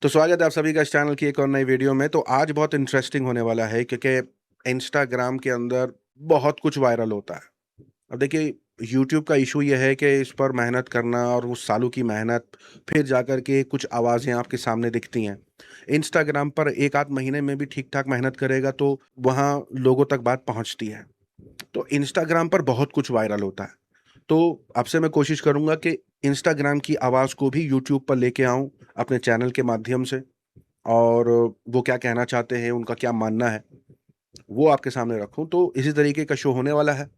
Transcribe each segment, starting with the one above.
तो स्वागत है आप सभी का इस चैनल की एक और नई वीडियो में। तो आज बहुत इंटरेस्टिंग होने वाला है क्योंकि इंस्टाग्राम के अंदर बहुत कुछ वायरल होता है। अब देखिए, यूट्यूब का इशू ये है कि इस पर मेहनत करना और उस सालों की मेहनत, फिर जाकर के कुछ आवाज़ें आपके सामने दिखती हैं। इंस्टाग्राम पर एक आध महीने में भी ठीक ठाक मेहनत करेगा तो वहाँ लोगों तक बात पहुँचती है। तो इंस्टाग्राम पर बहुत कुछ वायरल होता है। तो आपसे मैं कोशिश करूँगा कि इंस्टाग्राम की आवाज़ को भी यूट्यूब पर लेके आऊँ अपने चैनल के माध्यम से, और वो क्या कहना चाहते हैं, उनका क्या मानना है, वो आपके सामने रखूँ। तो इसी तरीके का शो होने वाला है,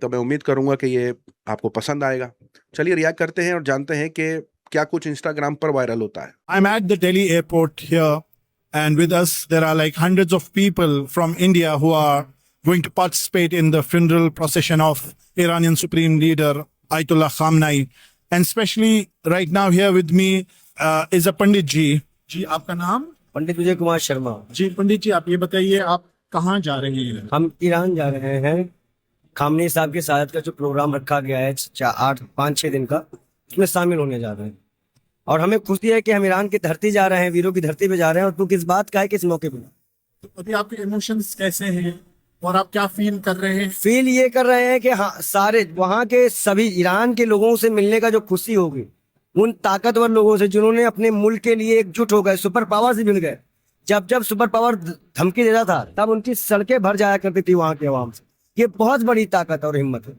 तो मैं उम्मीद करूँगा कि ये आपको पसंद आएगा। चलिए रिएक्ट करते हैं और जानते हैं कि क्या कुछ इंस्टाग्राम पर वायरल होता है। I'm at the Delhi airport here, and with us there are like hundreds of people from India who are going to participate in the funeral procession of Iranian Supreme Leader Ayatollah Khamenei. And especially right now here with me is a Pandit ji. जी आपका नाम? पंडित विजय कुमार शर्मा। जी पंडित जी, आप ये बताइए आप कहाँ जा रहे हैं? हम ईरान जा रहे हैं। खामनेई साहब की शहादत का जो प्रोग्राम रखा गया है 5-6 दिन का, उसमें शामिल होने जा रहे हैं। और हमें खुशी है कि हम ईरान की धरती जा रहे हैं, वीरों की धरती पे जा रहे हैं। और तू किस बात का है, किस मौके पे? तो अभी आपके इमोशंस कैसे हैं और आप क्या फील कर रहे हैं? फील ये कर रहे हैं कि हाँ, सारे वहाँ के सभी ईरान के लोगों से मिलने का जो खुशी होगी, उन ताकतवर लोगों से जिन्होंने अपने मुल्क के लिए एकजुट हो गए, सुपर पावर से मिल गए। जब जब सुपर पावर धमकी देता था तब उनकी सड़कें भर जाया करती थी वहां के अवाम से। ये बहुत बड़ी ताकत और हिम्मत है।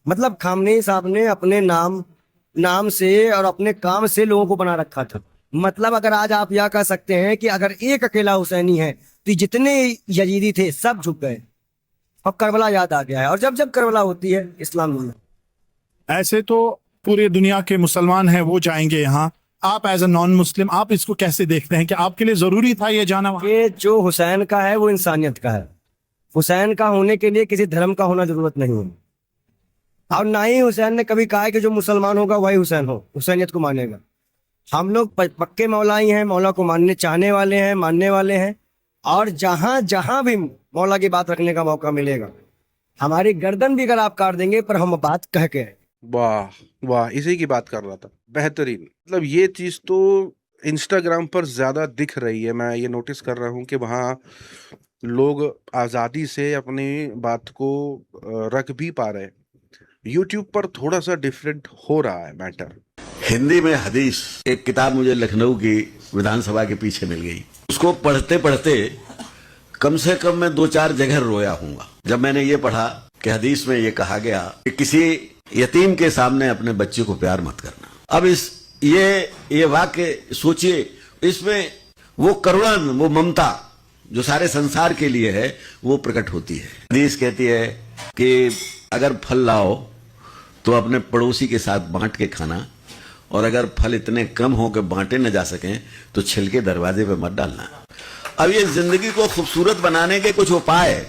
मतलब खामनेई साहब ने अपने नाम से और अपने काम से लोगों को बना रखा था। मतलब अगर आज आप यह कह सकते हैं कि अगर एक अकेला हुसैनी है तो जितने यजीदी थे सब झुक गए। अब करबला याद आ गया है, और जब जब करबला होती है इस्लाम में। ऐसे तो पूरे दुनिया के मुसलमान हैं वो जाएंगे यहाँ, आप एज अ नॉन मुस्लिम आप इसको कैसे देखते हैं कि आपके लिए जरूरी था ये जाना वहाँ? ये जो हुसैन का है वो इंसानियत का है। हुसैन का होने के लिए किसी धर्म का होना जरूरत नहीं है। और ना ही हुसैन ने कभी कहा है कि जो मुसलमान होगा वही हुसैन हो, हुसैनियत को मानेगा। हम लोग पक्के मौलाई हैं, मौला को मानने चाहने वाले हैं, मानने वाले हैं। और जहां जहां भी मौला की बात रखने का मौका मिलेगा, हमारी गर्दन भी अगर आप काट देंगे पर हम बात कह के। वाह वाह, इसी की बात कर रहा था। बेहतरीन। मतलब ये चीज़ तो इंस्टाग्राम पर ज़्यादा दिख रही है। मैं ये नोटिस कर रहा हूँ कि वहाँ लोग आज़ादी से अपनी बात को रख भी पा रहे हैं। यूट्यूब पर थोड़ा सा डिफरेंट हो रहा है मैटर। हिंदी में हदीस एक किताब मुझे लखनऊ की विधानसभा के पीछे मिल गई। उसको पढ़ते पढ़ते कम से कम मैं 2-4 जगह रोया हूँगा जब मैंने ये पढ़ा कि हदीस में ये कहा गया कि किसी यतीम के सामने अपने बच्चे को प्यार मत करना। अब ये वाक्य सोचिए, इसमें वो करुणा, वो ममता जो सारे संसार के लिए है वो प्रकट होती है। हदीस कहती है कि अगर फल लाओ तो अपने पड़ोसी के साथ बांट के खाना, और अगर फल इतने कम हो कि बांटे न जा सकें तो छिलके दरवाजे पे मत डालना। अब ये जिंदगी को खूबसूरत बनाने के कुछ उपाय है।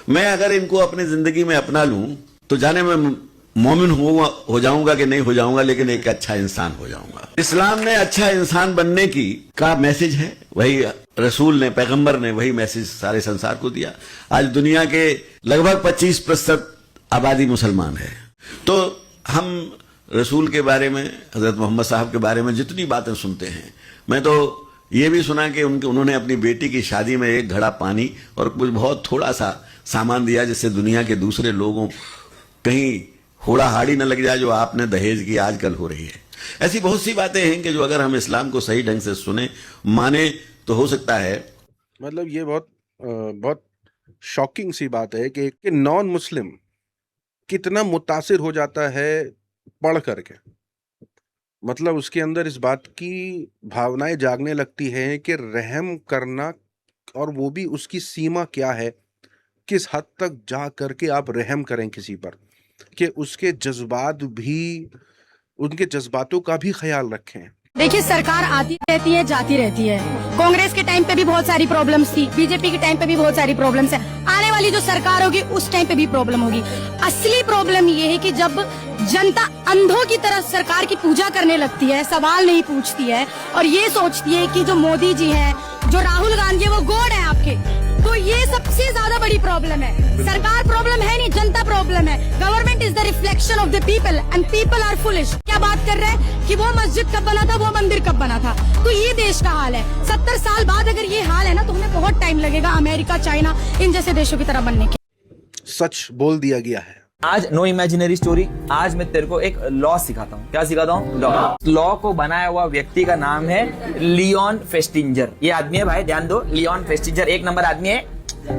मैं अगर इनको अपनी जिंदगी में अपना लूं तो जाने मैं मोमिन हो जाऊंगा कि नहीं हो जाऊंगा, लेकिन एक अच्छा इंसान हो जाऊंगा। इस्लाम ने अच्छा इंसान बनने का मैसेज है, वही रसूल ने, पैगंबर ने वही मैसेज सारे संसार को दिया। आज दुनिया के लगभग 25% आबादी मुसलमान है। तो हम रसूल के बारे में, हजरत मोहम्मद साहब के बारे में जितनी बातें सुनते हैं, मैं तो ये भी सुना कि उन्होंने अपनी बेटी की शादी में 1 घड़ा पानी और कुछ बहुत थोड़ा सा सामान दिया जिससे दुनिया के दूसरे लोगों कहीं होड़ा हाड़ी न लग जाए जो आपने दहेज की आजकल हो रही है। ऐसी बहुत सी बातें हैं कि जो अगर हम इस्लाम को सही ढंग से सुने, माने, तो हो सकता है। मतलब ये बहुत शॉकिंग सी बात है कि नॉन मुस्लिम कितना मुतासिर हो जाता है पढ़ करके। मतलब उसके अंदर इस बात की भावनाएं जागने लगती हैं कि रहम करना, और वो भी उसकी सीमा क्या है, किस हद तक जा करके आप रहम करें किसी पर, कि उसके जज्बात भी, उनके जज्बातों का भी ख्याल रखें। देखिए, सरकार आती रहती है, जाती रहती है। कांग्रेस के टाइम पे भी बहुत सारी प्रॉब्लम्स थी, बीजेपी के टाइम पे भी बहुत सारी प्रॉब्लम्स है। आने वाली जो सरकार होगी उस टाइम पे भी प्रॉब्लम होगी। असली प्रॉब्लम ये है कि जब जनता अंधों की तरह सरकार की पूजा करने लगती है, सवाल नहीं पूछती है, और ये सोचती है कि जो मोदी जी है, जो राहुल गांधी है, वो गॉड है आपके। तो ये सबसे ज्यादा बड़ी प्रॉब्लम है। सरकार प्रॉब्लम है नहीं, जनता प्रॉब्लम है। Government is the reflection of the people and people are foolish. क्या बात कर रहे हैं कि वो मस्जिद कब बना था, वो मंदिर कब बना था। तो ये देश का हाल है। 70 साल बाद अगर ये हाल है ना, तो हमें बहुत टाइम लगेगा अमेरिका, चाइना, इन जैसे देशों की तरह बनने के। सच बोल दिया गया है। आज नो इमेजिनरी स्टोरी। आज मैं तेरे को एक लॉ सिखाता हूँ। क्या सिखाता हूँ? लॉ को बनाया हुआ व्यक्ति का नाम है लियोन फेस्टिंजर। ये आदमी है भाई, ध्यान दो। लियोन फेस्टिंजर एक नंबर आदमी है,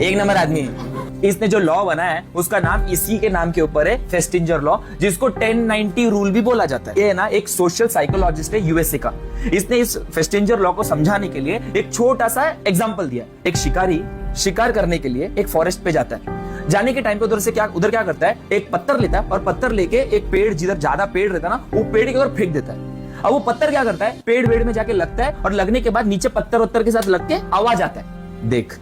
एक नंबर आदमी है। इसने जो लॉ बनाया है उसका नाम इसी के नाम के ऊपर है, फेस्टिंजर लॉ, जिसको 1090 रूल भी बोला जाता है। ये ना एक सोशल साइकोलॉजिस्ट है यूएसए का। इसने इस फेस्टिंजर लॉ को समझाने के लिए एक छोटा सा एग्जाम्पल दिया। एक शिकारी शिकार करने के लिए एक फॉरेस्ट पे जाता है। जाने के टाइम पे उधर क्या करता है, एक पत्थर लेता है और पत्थर लेके एक पेड़, जिधर ज्यादा पेड़ रहता है ना, वो पेड़ की ओर फेंक देता है। अब वो पत्थर क्या करता है, पेड़ में जाके लगता है और लगने के बाद नीचे पत्थर के साथ लग के आवाज आता है। देख,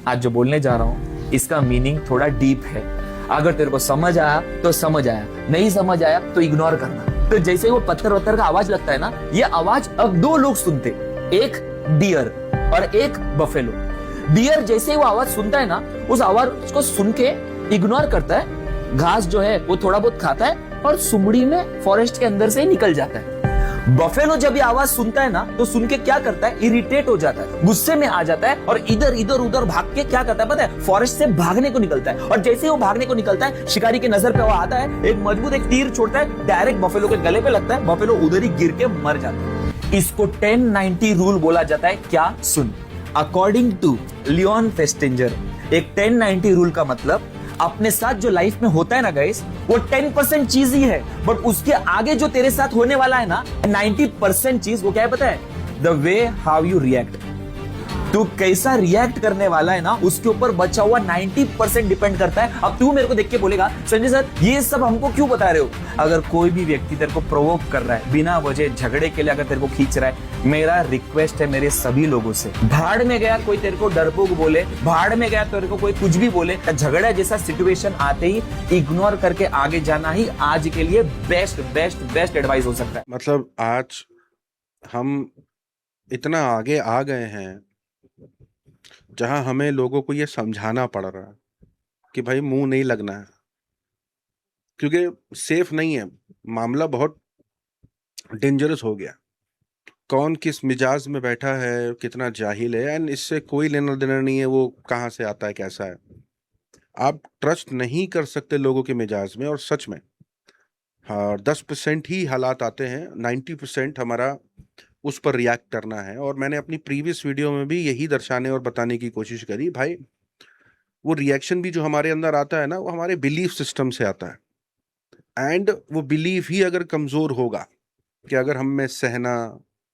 आज जो बोलने जा रहा हूं इसका मीनिंग थोड़ा डीप है। अगर तेरे को समझ आया तो समझ आया, नहीं समझ आया तो इग्नोर करना। तो जैसे वो पत्थर का आवाज लगता है ना, ये आवाज अब दो लोग सुनते, एक डियर और एक बफेलो। डियर जैसे वो आवाज सुनता है ना, उस आवाज को सुन के इग्नोर करता है, घास जो है वो थोड़ा बहुत खाता है और सुमड़ी में फॉरेस्ट के अंदर से निकल जाता है। बफेलो जब ये आवाज सुनता है ना, तो सुन के क्या करता है, इरिटेट हो जाता है, गुस्से में आ जाता है और इधर उधर भाग के क्या करता है पता है, फॉरेस्ट से भागने को निकलता है। और जैसे वो भागने को निकलता है, शिकारी की नजर पे वो आता है, एक मजबूत एक तीर छोड़ता है, डायरेक्ट बफेलो के गले पे लगता है, बफेलो उधर ही गिर के मर जाता है। इसको 1090 रूल बोला जाता है। क्या? सुन, अकॉर्डिंग टू लियोन फेस्टिंजर, एक 1090 रूल का मतलब अपने साथ जो लाइफ में होता है ना गाइस, वो 10% चीज ही है, बट उसके आगे जो तेरे साथ होने वाला है ना, 90% चीज वो क्या है पता है? The way how you react. तू कैसा रिएक्ट करने वाला है ना, उसके ऊपर बचा हुआ 90% डिपेंड करता है। अब तू मेरे को देख के बोलेगा, संजय सर ये सब हमको क्यों बता रहे हो? अगर कोई भी व्यक्ति तेरे को प्रोवोक कर रहा है, बिना वजह झगड़े के लिए अगर तेरे को खींच रहा है, मेरा रिक्वेस्ट है मेरे सभी लोगों से, भाड़ में गया कोई तेरे को डरपोक बोले, भाड़ में गया तेरे को कोई कुछ भी बोले, झगड़ा जैसा सिचुएशन आते ही इग्नोर करके आगे जाना ही आज के लिए बेस्ट एडवाइस हो सकता है। मतलब आज हम इतना आगे आ गए हैं जहां हमें लोगों को ये समझाना पड़ रहा है कि भाई मुंह नहीं लगना है, क्योंकि सेफ नहीं है मामला, बहुत डेंजरस हो गया। कौन किस मिजाज में बैठा है, कितना जाहिल है, एंड इससे कोई लेना देना नहीं है वो कहाँ से आता है, कैसा है। आप ट्रस्ट नहीं कर सकते लोगों के मिजाज में। और सच में हाँ, 10% ही हालात आते हैं, 90% हमारा उस पर रिएक्ट करना है। और मैंने अपनी प्रीवियस वीडियो में भी यही दर्शाने और बताने की कोशिश करी, भाई वो रिएक्शन भी जो हमारे अंदर आता है ना, वो हमारे बिलीफ सिस्टम से आता है। एंड वो बिलीफ ही अगर कमज़ोर होगा कि अगर हम में सहना,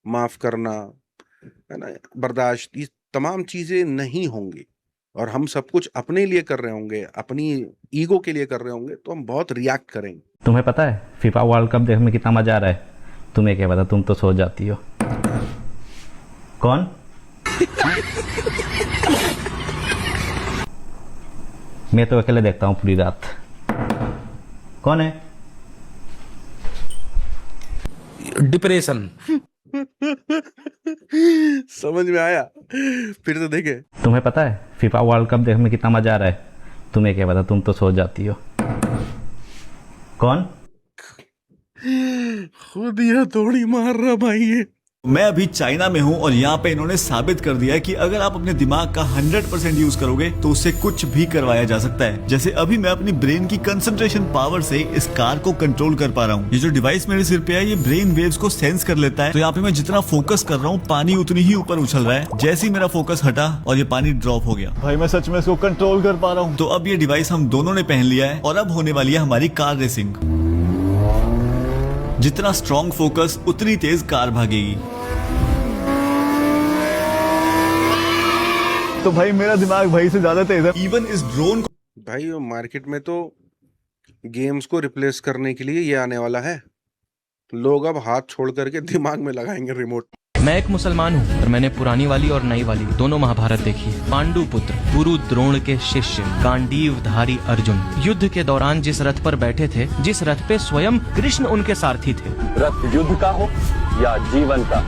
माफ़ करना, है ना, बर्दाश्त, ये तमाम चीज़ें नहीं होंगी और हम सब कुछ अपने लिए कर रहे होंगे, अपनी ईगो के लिए कर रहे होंगे, तो हम बहुत रिएक्ट करेंगे। तुम्हें पता है फीफा वर्ल्ड कप देखने में कितना मजा आ रहा है? तुम्हें क्या पता, तुम तो सो जाती हो। कौन? मैं तो अकेले देखता हूँ पूरी रात। कौन है? डिप्रेशन। समझ में आया? फिर तो देखे। तुम्हें पता है फीफा वर्ल्ड कप देखने में कितना मजा आ रहा है? तुम्हें क्या पता, तुम तो सो जाती हो। कौन? खुद यह थोड़ी मार रहा भाई ये। मैं अभी चाइना में हूँ और यहाँ पे इन्होंने साबित कर दिया है कि अगर आप अपने दिमाग का 100% यूज करोगे तो उससे कुछ भी करवाया जा सकता है। जैसे अभी मैं अपनी ब्रेन की कंसंट्रेशन पावर से इस कार को कंट्रोल कर पा रहा हूँ। ये जो डिवाइस मेरे सिर पे है, ये ब्रेन वेव्स को सेंस कर लेता है। तो यहाँ पे मैं जितना फोकस कर रहा हूँ, पानी उतनी ही ऊपर उछल रहा है। जैसे ही मेरा फोकस हटा और ये पानी ड्रॉप हो गया, भाई मैं सच में इसको कंट्रोल कर पा रहा हूँ। तो अब ये डिवाइस हम दोनों ने पहन लिया है और अब होने वाली है हमारी कार रेसिंग। जितना स्ट्रॉन्ग फोकस उतनी तेज कार भागेगी। तो भाई मेरा दिमाग भाई से ज्यादा तेज है। इवन इस ड्रोन को भाई मार्केट में तो गेम्स को रिप्लेस करने के लिए ये आने वाला है। लोग अब हाथ छोड़ करके दिमाग में लगाएंगे रिमोट। मैं एक मुसलमान हूँ और मैंने पुरानी वाली और नई वाली दोनों महाभारत देखी है। पांडु पुत्र गुरु द्रोण के शिष्य गांडीवधारी अर्जुन युद्ध के दौरान जिस रथ पर बैठे थे, जिस रथ पे स्वयं कृष्ण उनके सारथी थे, रथ युद्ध का हो या जीवन का,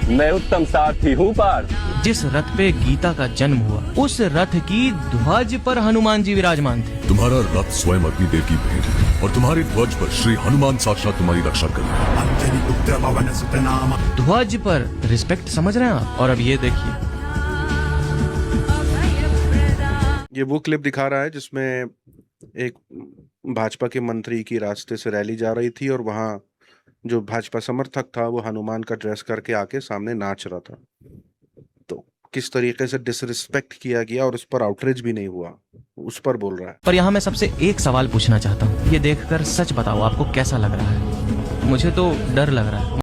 मैं उत्तम सारथी हूँ पार्थ। जिस रथ पे गीता का जन्म हुआ, उस रथ की ध्वज पर हनुमान जी विराजमान थे। तुम्हारा रथ स्वयं अग्निदेव की भेंट है और तुम्हारे ध्वज पर श्री हनुमान साक्षात तुम्हारी रक्षा करें। ध्वज पर रिस्पेक्ट समझ रहे हैं आप? और अब ये देखिए, ये वो क्लिप दिखा रहा है जिसमें एक भाजपा के मंत्री की रास्ते से रैली जा रही थी और वहां जो भाजपा समर्थक था वो हनुमान का ड्रेस करके आके सामने नाच रहा था। तो किस तरीके से डिसरिस्पेक्ट किया गया और उस पर आउटरीच भी नहीं हुआ, उस पर बोल रहा है। पर यहाँ मैं सबसे एक सवाल पूछना चाहता हूँ। ये देखकर सच बताओ, आपको कैसा लग रहा है? मुझे तो डर लग रहा है।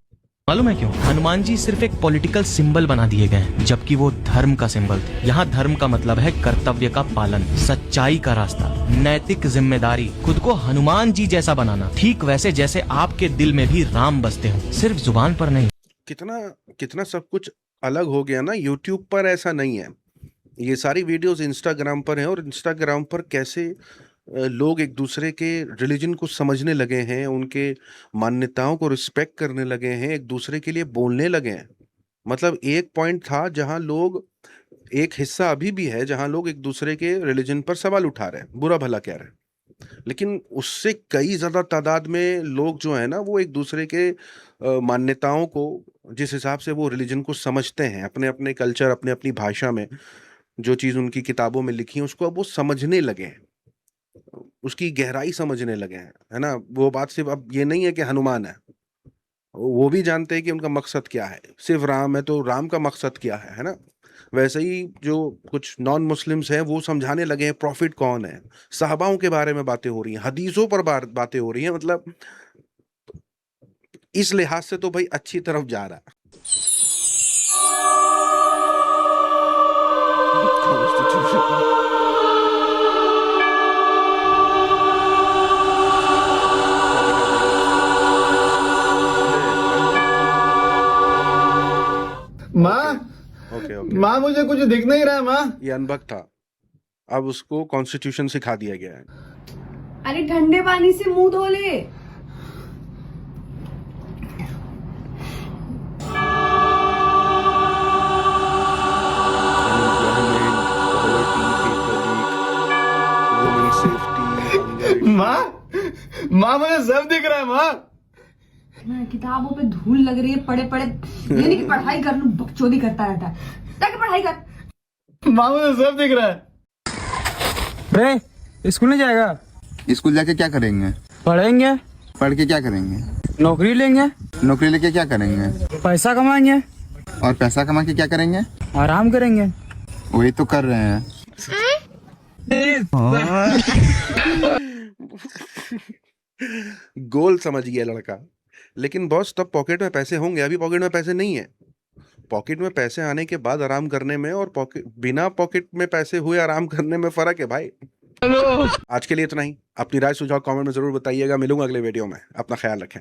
मालूम है क्यों? हनुमान जी सिर्फ एक पॉलिटिकल सिंबल बना दिए गए हैं, जबकि वो धर्म का सिंबल थे। यहाँ धर्म का मतलब है कर्तव्य का पालन, सच्चाई का रास्ता, नैतिक जिम्मेदारी, खुद को हनुमान जी जैसा बनाना, ठीक वैसे जैसे आपके दिल में भी राम बसते हो, सिर्फ जुबान पर नहीं। कितना कितना सब कुछ अलग हो गया ना। यूट्यूब पर ऐसा नहीं है, ये सारी वीडियोस इंस्टाग्राम पर हैं और इंस्टाग्राम पर कैसे लोग एक दूसरे के रिलीजन को समझने लगे हैं, उनके मान्यताओं को रिस्पेक्ट करने लगे हैं, एक दूसरे के लिए बोलने लगे हैं। मतलब एक पॉइंट था जहां लोग, एक हिस्सा अभी भी है जहां लोग एक दूसरे के रिलीजन पर सवाल उठा रहे हैं, बुरा भला कह रहे हैं, लेकिन उससे कई ज्यादा तादाद में लोग जो है ना वो एक दूसरे के मान्यताओं को, जिस हिसाब से वो रिलीजन को समझते हैं, अपने अपने कल्चर, अपने अपनी भाषा में जो चीज उनकी किताबों में लिखी है उसको अब वो समझने लगे हैं, उसकी गहराई समझने लगे हैं, है ना। वो बात सिर्फ अब ये नहीं है कि हनुमान है, वो भी जानते हैं कि उनका मकसद क्या है। सिर्फ राम है तो राम का मकसद क्या है ना। वैसे ही जो कुछ नॉन मुस्लिम्स हैं वो समझाने लगे हैं प्रॉफिट कौन है, सहाबाओं के बारे में बातें हो रही हैं, हदीसों पर बातें हो रही हैं। मतलब इस लिहाज से तो भाई अच्छी तरफ जा रहा है। माँ, ओके माँ मुझे कुछ दिख नहीं रहा है माँ। ये अनबक था, अब उसको कॉन्स्टिट्यूशन सिखा दिया गया है। अरे ठंडे पानी से मुंह धो ले। माँ, माँ मुझे सब दिख रहा है माँ। किताबों पे धूल लग रही है, पढ़े पढ़े ये नहीं कि पढ़ाई कर लूं, बकचोदी करता रहता है। जाके पढ़ाई कर। माँ मुझे सब दिख रहा है। रे स्कूल नहीं जाएगा? स्कूल जाके क्या करेंगे? पढ़ेंगे। पढ़ के क्या करेंगे? नौकरी लेंगे। नौकरी लेके क्या करेंगे? पैसा कमाएंगे। और पैसा कमा के क्या करेंगे? आराम करेंगे। वही तो कर रहे हैं। गोल समझ गया लड़का। लेकिन बॉस तब पॉकेट में पैसे होंगे, अभी पॉकेट में पैसे नहीं है। पॉकेट में पैसे आने के बाद आराम करने में और बिना पॉकेट में पैसे हुए आराम करने में फर्क है भाई। आज के लिए इतना ही। अपनी राय सुझाव कमेंट में जरूर बताइएगा। मिलूंगा अगले वीडियो में। अपना ख्याल रखें।